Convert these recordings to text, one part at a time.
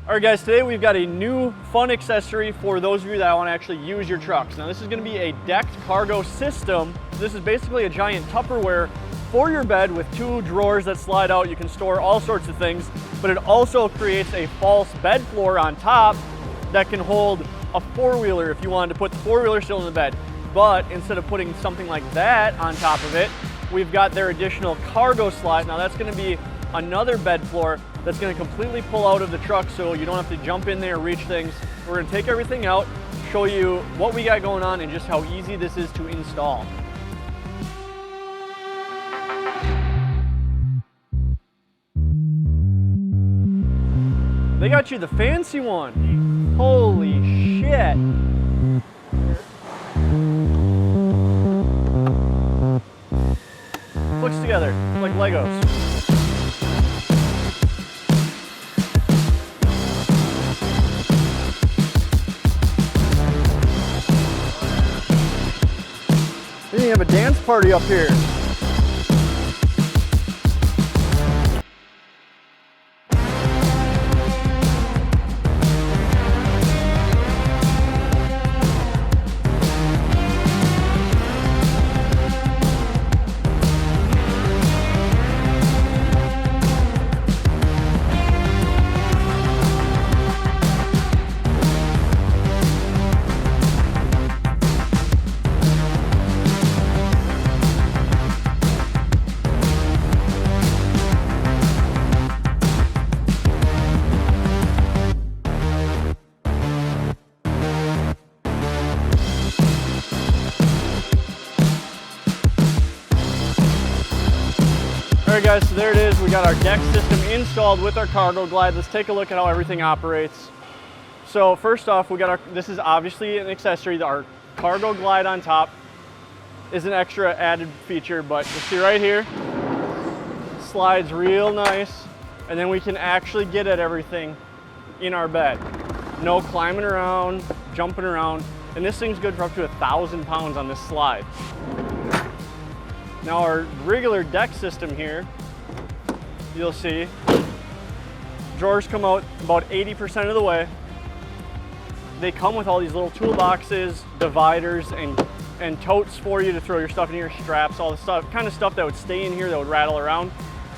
All right guys, today we've got a new fun accessory for those of you that want to actually use your trucks. Now this is going to be a decked cargo system. This is basically a giant Tupperware for your bed with 2 drawers that slide out. You can store all sorts of things, but it also creates a false bed floor on top that can hold a 4-wheeler if you wanted to put the 4-wheeler still in the bed. But instead of putting something like that on top of it, we've got their additional cargo slide. Now that's going to be another bed floor that's going to completely pull out of the truck, so you don't have to jump in there and reach things. We're going to take everything out, show you what we got going on and just how easy this is to install. They got you the fancy one. Holy shit. Clicks together like Legos. We have a dance party up here. Alright guys, so there it is. We got our deck system installed with our CargoGlide. Let's take a look at how everything operates. So first off, this is obviously an accessory. Our CargoGlide on top is an extra added feature, but you see right here, slides real nice, and then we can actually get at everything in our bed. No climbing around, jumping around, and this thing's good for up to 1,000 pounds on this slide. Now our regular deck system here, you'll see, drawers come out about 80% of the way. They come with all these little toolboxes, dividers, and totes for you to throw your stuff in here, straps, all the stuff, kind of stuff that would stay in here that would rattle around.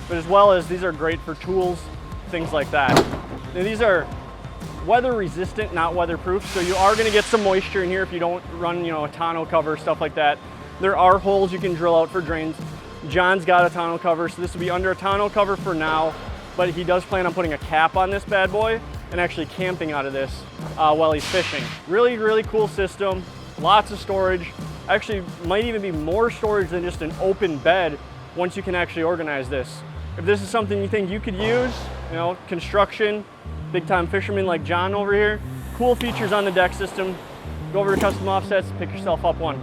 But as well as these are great for tools, things like that. Now these are weather resistant, not weatherproof, so you are gonna get some moisture in here if you don't run, a tonneau cover, stuff like that. There are holes you can drill out for drains. John's got a tonneau cover, so this will be under a tonneau cover for now, but he does plan on putting a cap on this bad boy and actually camping out of this while he's fishing. Really, really cool system, lots of storage. Actually, might even be more storage than just an open bed once you can actually organize this. If this is something you think you could use, construction, big time fishermen like John over here, cool features on the deck system. Go over to Custom Offsets, pick yourself up one.